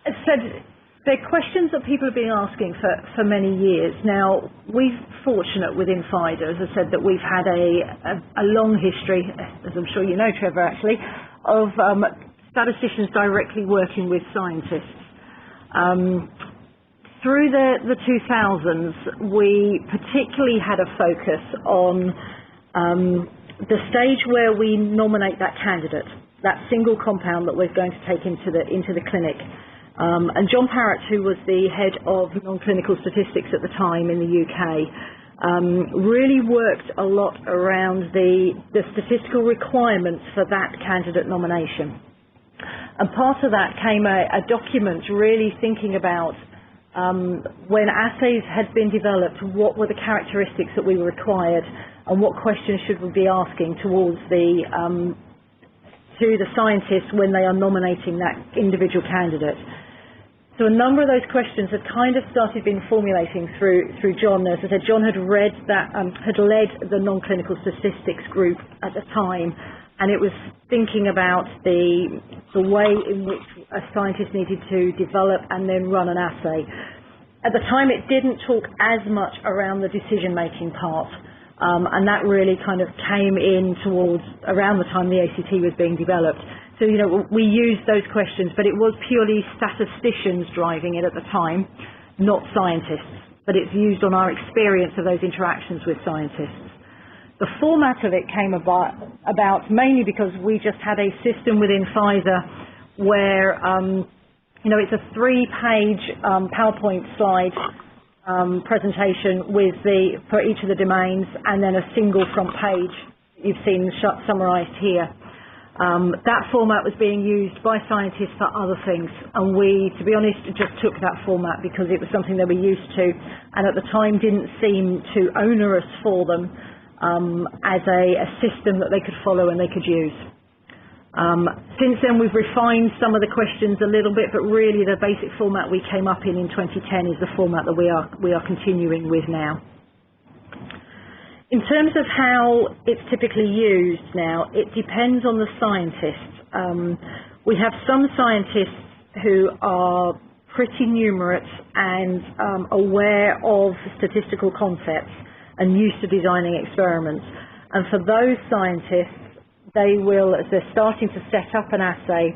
As I said, they're questions that people have been asking for many years. Now, we're fortunate within Pfizer, as I said, that we've had a long history, as I'm sure you know, Trevor, actually, of statisticians directly working with scientists. Through the 2000s, we particularly had a focus on the stage where we nominate that candidate, that single compound that we're going to take into the clinic. And John Parrott, who was the head of non-clinical statistics at the time in the UK, really worked a lot around the statistical requirements for that candidate nomination. And part of that came a document really thinking about when assays had been developed, what were the characteristics that we required and what questions should we be asking towards to the scientists when they are nominating that individual candidate. So a number of those questions had kind of started being formulating through John. As I said, John had led the non-clinical statistics group at the time, and it was thinking about the way in which a scientist needed to develop and then run an assay. At the time, it didn't talk as much around the decision-making part, and that really kind of came in towards around the time the ACT was being developed. So, you know, we used those questions, but it was purely statisticians driving it at the time, not scientists. But it's used on our experience of those interactions with scientists. The format of it came about mainly because we just had a system within Pfizer where, you know, it's a 3-page PowerPoint slide presentation for each of the domains, and then a single front page you've seen summarised here. That format was being used by scientists for other things, and we, to be honest, just took that format because it was something they were used to, and at the time didn't seem too onerous for them as a system that they could follow and they could use. Since then, we've refined some of the questions a little bit, but really the basic format we came up in 2010 is the format that we are continuing with now. In terms of how it's typically used now, it depends on the scientists. We have some scientists who are pretty numerate and aware of statistical concepts and used to designing experiments. And for those scientists, they will, as they're starting to set up an assay,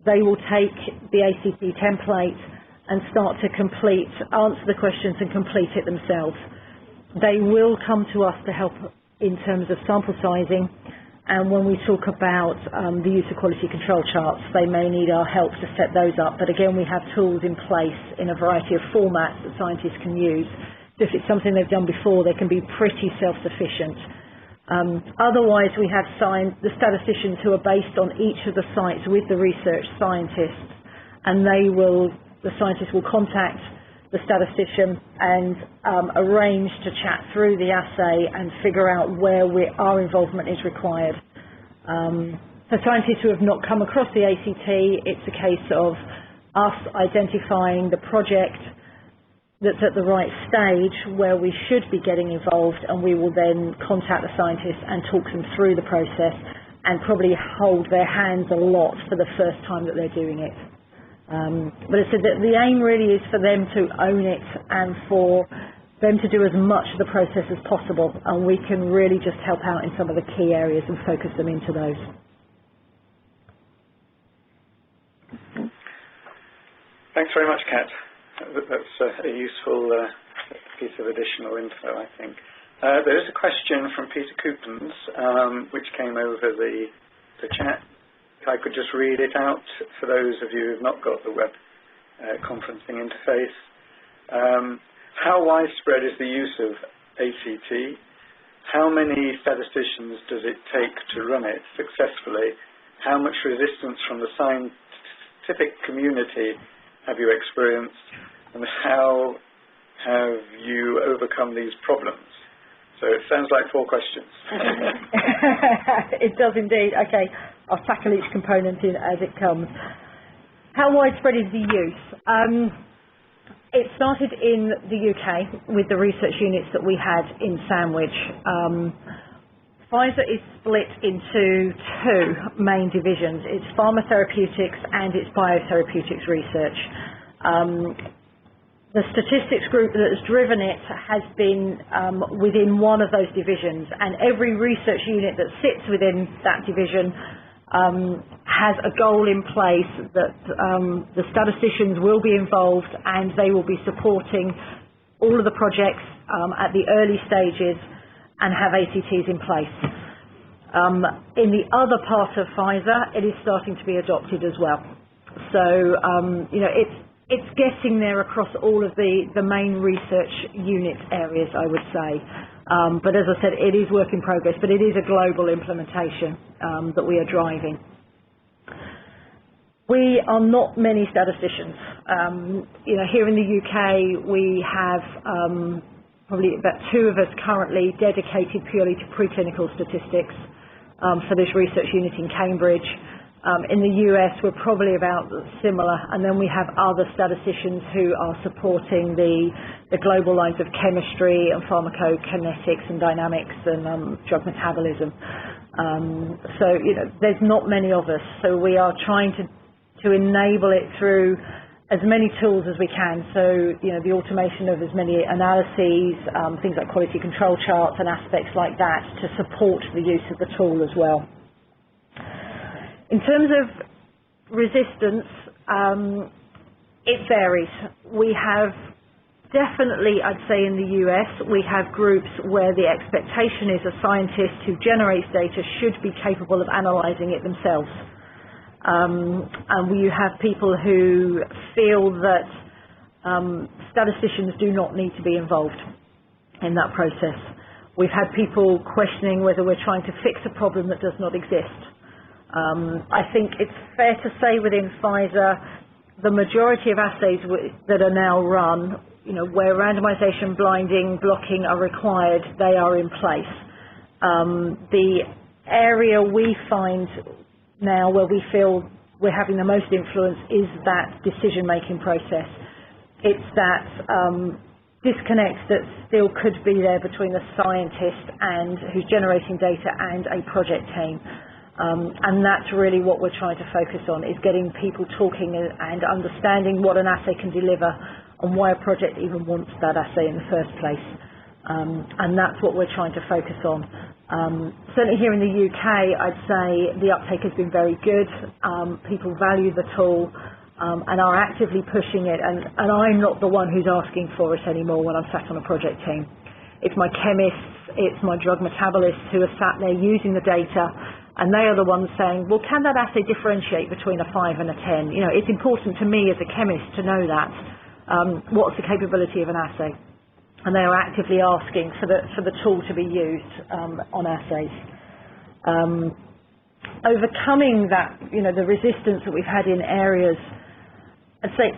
they will take the ACT template and start to answer the questions and complete it themselves. They will come to us to help in terms of sample sizing, and when we talk about the use of quality control charts, they may need our help to set those up. But again, we have tools in place in a variety of formats that scientists can use. So if it's something they've done before, they can be pretty self-sufficient. Otherwise, we have the statisticians who are based on each of the sites with the research scientists, and the scientists will contact the statistician and arrange to chat through the assay and figure out where our involvement is required. For scientists who have not come across the ACT, it's a case of us identifying the project that's at the right stage where we should be getting involved, and we will then contact the scientists and talk them through the process and probably hold their hands a lot for the first time that they're doing it. But I said that the aim really is for them to own it and for them to do as much of the process as possible, and we can really just help out in some of the key areas and focus them into those. Thanks very much, Kat. That's a useful piece of additional info, I think. There is a question from Peter Coupens, which came over the chat. If I could just read it out for those of you who have not got the web conferencing interface. How widespread is the use of ACT? How many statisticians does it take to run it successfully? How much resistance from the scientific community have you experienced? And how have you overcome these problems? So it sounds like 4 questions. It does indeed. Okay, I'll tackle each component in as it comes. How widespread is the use? It started in the UK with the research units that we had in Sandwich. Pfizer is split into 2 main divisions. It's pharmacotherapeutics and it's biotherapeutics research. The statistics group that has driven it has been within one of those divisions, and every research unit that sits within that division has a goal in place that the statisticians will be involved and they will be supporting all of the projects at the early stages and have ACTs in place. In the other part of Pfizer, it is starting to be adopted as well. So, it's getting there across all of the main research unit areas, I would say. But as I said, it is work in progress, but it is a global implementation that we are driving. We are not many statisticians. Here in the UK, we have probably about 2 of us currently dedicated purely to preclinical statistics for this research unit in Cambridge. In the US, we're probably about similar, and then we have other statisticians who are supporting the global lines of chemistry and pharmacokinetics and dynamics and drug metabolism. There's not many of us, so we are trying to enable it through as many tools as we can. So, the automation of as many analyses, things like quality control charts and aspects like that to support the use of the tool as well. In terms of resistance, it varies. We have definitely, I'd say in the US, we have groups where the expectation is a scientist who generates data should be capable of analysing it themselves. And you have people who feel that statisticians do not need to be involved in that process. We've had people questioning whether we're trying to fix a problem that does not exist. I think it's fair to say within Pfizer, the majority of assays that are now run, where randomization, blinding, blocking are required, they are in place. The area we find now where we feel we're having the most influence is that decision-making process. It's that disconnect that still could be there between the scientist and who's generating data and a project team. And that's really what we're trying to focus on, is getting people talking and understanding what an assay can deliver and why a project even wants that assay in the first place. And that's what we're trying to focus on. Certainly here in the UK, I'd say the uptake has been very good. People value the tool and are actively pushing it. And I'm not the one who's asking for it anymore when I'm sat on a project team. It's my chemists, it's my drug metabolists who are sat there using the data, and they are the ones saying, well, can that assay differentiate between a 5 and a 10? It's important to me as a chemist to know that. What's the capability of an assay? And they are actively asking for the tool to be used on assays. Overcoming that, the resistance that we've had in areas, I'd say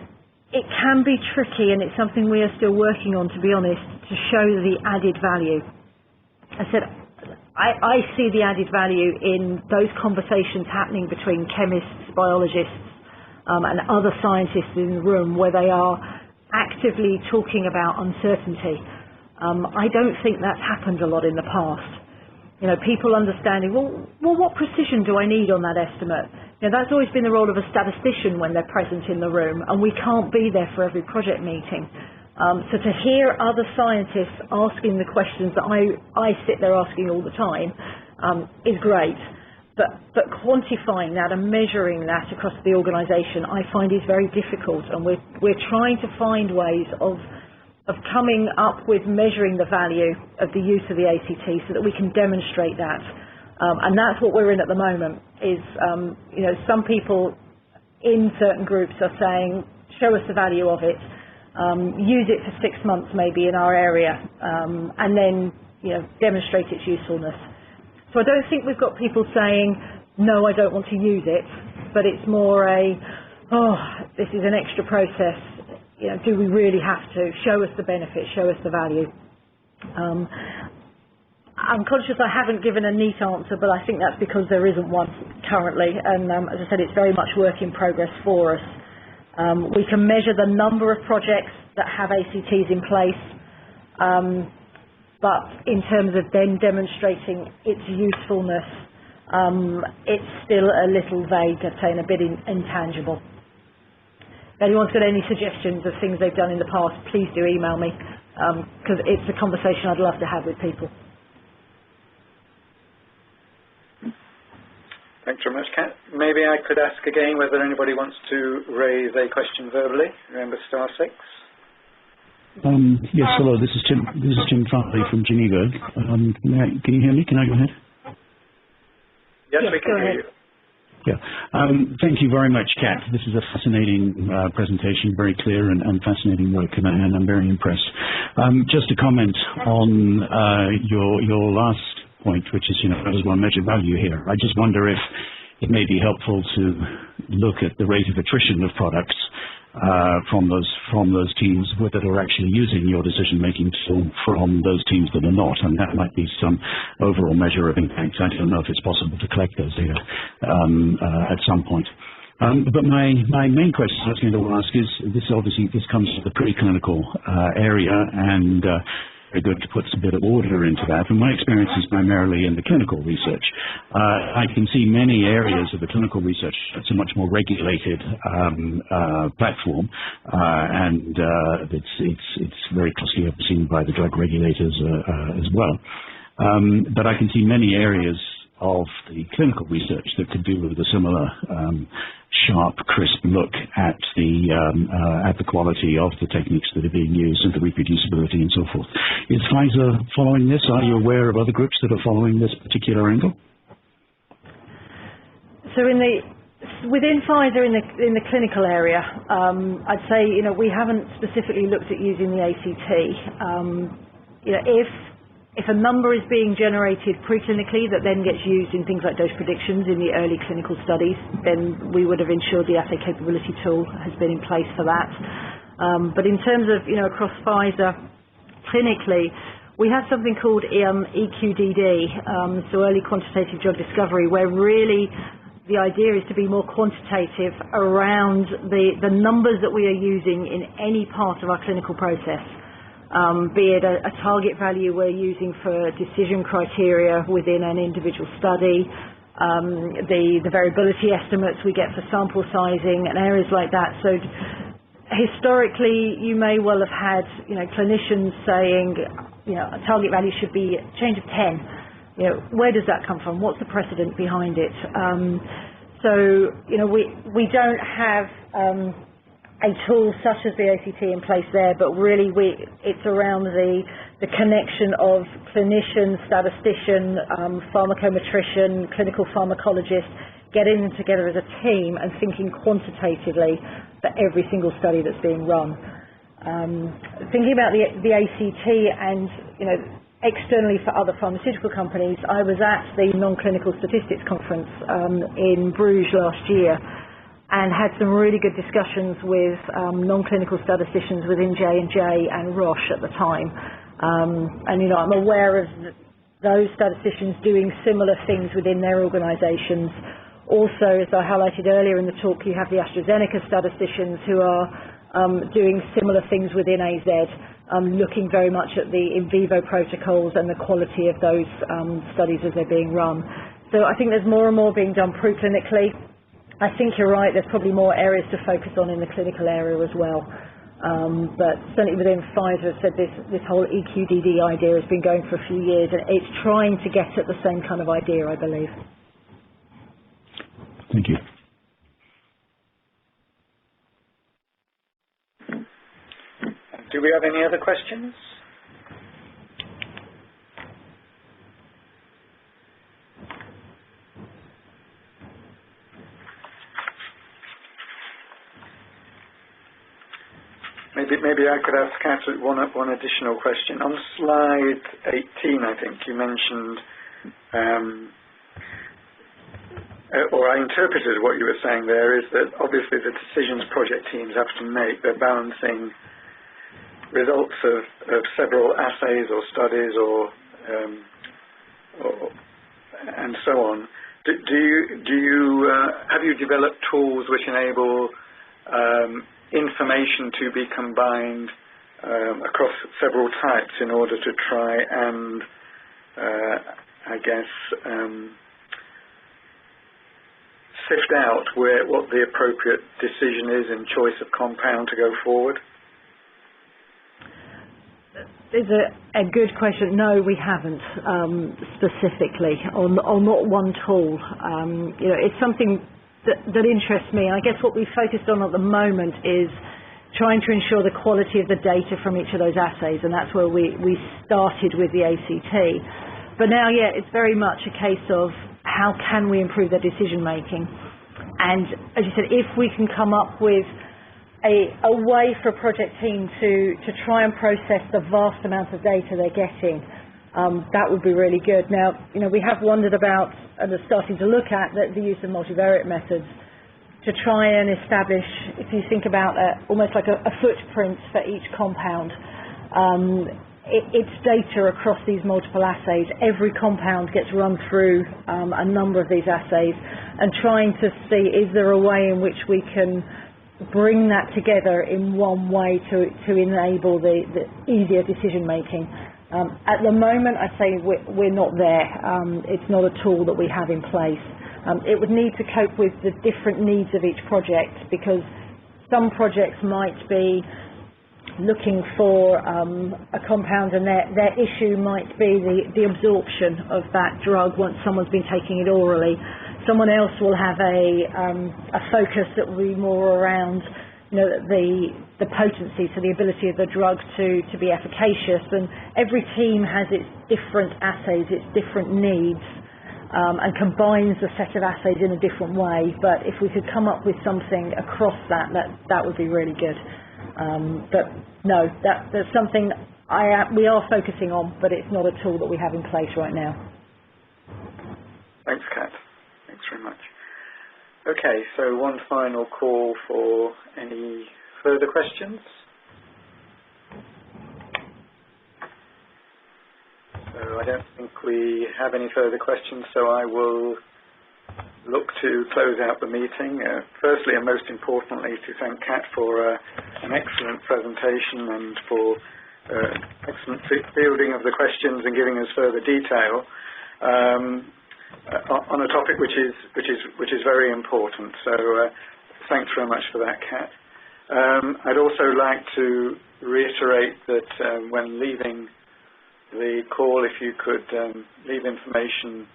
it can be tricky, and it's something we are still working on, to be honest, to show the added value. I see the added value in those conversations happening between chemists, biologists, and other scientists in the room where they are actively talking about uncertainty. I don't think that's happened a lot in the past. People understanding, well, what precision do I need on that estimate? That's always been the role of a statistician when they're present in the room, and we can't be there for every project meeting. So to hear other scientists asking the questions that I sit there asking all the time is great. But quantifying that and measuring that across the organisation, I find is very difficult. And we're trying to find ways of coming up with measuring the value of the use of the ACT so that we can demonstrate that. And that's what we're in at the moment. Is some people in certain groups are saying, show us the value of it. Use it for 6 months maybe in our area, and then demonstrate its usefulness. So I don't think we've got people saying, no, I don't want to use it, but it's more this is an extra process. Do we really have to? Show us the benefit, show us the value. I'm conscious I haven't given a neat answer, but I think that's because there isn't one currently. And as I said, it's very much work in progress for us. We can measure the number of projects that have ACTs in place, but in terms of then demonstrating its usefulness, it's still a little vague, I'd say, and a bit intangible. If anyone's got any suggestions of things they've done in the past, please do email me, because it's a conversation I'd love to have with people. Thanks very much, Kat. Maybe I could ask again whether anybody wants to raise a question verbally. Remember *6. Yes, hello. This is Tim Farley from Geneva. Can you hear me? Can I go ahead? Yes, we can hear you. Yeah. Thank you very much, Kat. This is a fascinating presentation, very clear and fascinating work, and I'm very impressed. Just to comment on your last point, which is, how does one measure value here? I just wonder if it may be helpful to look at the rate of attrition of products from those teams that are actually using your decision-making tool from those teams that are not, and that might be some overall measure of impact. I don't know if it's possible to collect those data at some point. But my main question I was going to ask is, this comes to the preclinical area, and very good to put a bit of order into that. And my experience is primarily in the clinical research. I can see many areas of the clinical research that's a much more regulated platform, and it's very closely overseen by the drug regulators as well. But I can see many areas of the clinical research that could do with a similar sharp, crisp look at the quality of the techniques that are being used and the reproducibility and so forth. Is Pfizer following this? Are you aware of other groups that are following this particular angle? So within Pfizer in the clinical area, I'd say we haven't specifically looked at using the ACT. If a number is being generated preclinically that then gets used in things like dose predictions in the early clinical studies, then we would have ensured the Assay Capability Tool has been in place for that. But in terms of, across Pfizer, clinically, we have something called EQDD, so early quantitative drug discovery, where really the idea is to be more quantitative around the numbers that we are using in any part of our clinical process. Be it a target value we're using for decision criteria within an individual study, the variability estimates we get for sample sizing and areas like that. So historically, you may well have had clinicians saying a target value should be a change of 10. Where does that come from? What's the precedent behind it? So we don't have a tool such as the ACT in place there, but really it's around the connection of clinician, statistician, pharmacometrician, clinical pharmacologist, getting them together as a team and thinking quantitatively for every single study that's being run. Thinking about the ACT and externally for other pharmaceutical companies, I was at the non-clinical statistics conference in Bruges last year, and had some really good discussions with non-clinical statisticians within J&J and Roche at the time. And I'm aware of those statisticians doing similar things within their organisations. Also, as I highlighted earlier in the talk, you have the AstraZeneca statisticians who are doing similar things within AZ, looking very much at the in vivo protocols and the quality of those studies as they're being run. So I think there's more and more being done preclinically. I think you're right, there's probably more areas to focus on in the clinical area as well. But certainly within Pfizer, I've said this whole EQDD idea has been going for a few years, and it's trying to get at the same kind of idea, I believe. Thank you. Do we have any other questions? Maybe I could ask Kat one additional question. On slide 18, I think you mentioned, or I interpreted what you were saying there, is that obviously the decisions project teams have to make, they're balancing results of several assays or studies or and so on. Have you developed tools which enable information to be combined across several types in order to try and, I guess, sift out what the appropriate decision is in choice of compound to go forward? It's a good question. No, we haven't specifically, or not one tool. It's something that interests me. I guess what we've focused on at the moment is trying to ensure the quality of the data from each of those assays, and that's where we started with the ACT. But now, it's very much a case of how can we improve their decision making. And as you said, if we can come up with a way for a project team to try and process the vast amount of data they're getting, that would be really good. Now, we have wondered about and are starting to look at the use of multivariate methods to try and establish, if you think about almost like a footprint for each compound, it's data across these multiple assays. Every compound gets run through a number of these assays, and trying to see, is there a way in which we can bring that together in one way to enable the easier decision making. At the moment, I'd say we're not there. It's not a tool that we have in place. It would need to cope with the different needs of each project, because some projects might be looking for a compound, and their issue might be the absorption of that drug once someone's been taking it orally. Someone else will have a focus that will be more around the potency, so the ability of the drug to be efficacious. And every team has its different assays, its different needs, and combines the set of assays in a different way. But if we could come up with something across that would be really good. But no, that's something we are focusing on, but it's not a tool that we have in place right now. Thanks, Kat. Thanks very much. Okay, so one final call for any further questions. So I don't think we have any further questions, so I will look to close out the meeting. Firstly, and most importantly, to thank Kat for an excellent presentation and for excellent fielding of the questions and giving us further detail on a topic which is very important. So thanks very much for that, Kat. I'd also like to reiterate that when leaving the call, if you could leave information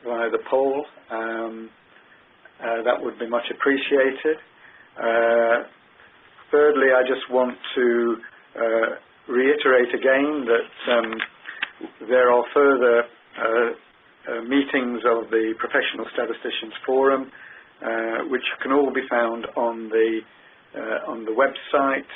via the poll, that would be much appreciated. Thirdly, I just want to reiterate again that there are further meetings of the Professional Statisticians Forum, which can all be found on the website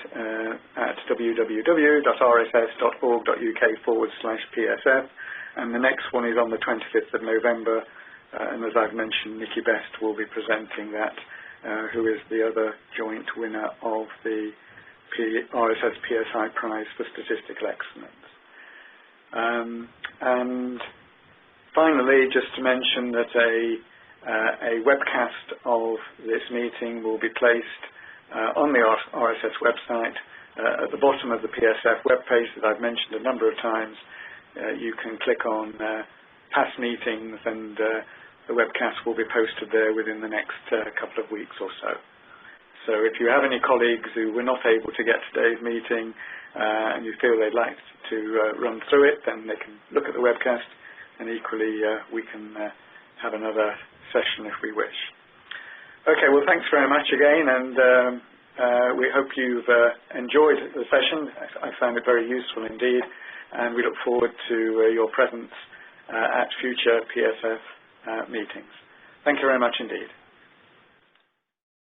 at www.rss.org.uk/PSF, and the next one is on the 25th of November, and as I've mentioned, Nikki Best will be presenting that, who is the other joint winner of the RSS PSI Prize for Statistical Excellence. And finally, just to mention that a webcast of this meeting will be placed on the RSS website at the bottom of the PSF webpage that I've mentioned a number of times. You can click on past meetings, and the webcast will be posted there within the next couple of weeks or so. So if you have any colleagues who were not able to get today's meeting and you feel they'd like to run through it, then they can look at the webcast, and equally we can have another session if we wish. Okay, well, thanks very much again, and we hope you've enjoyed the session. I found it very useful indeed, and we look forward to your presence at future PSF meetings. Thank you very much indeed.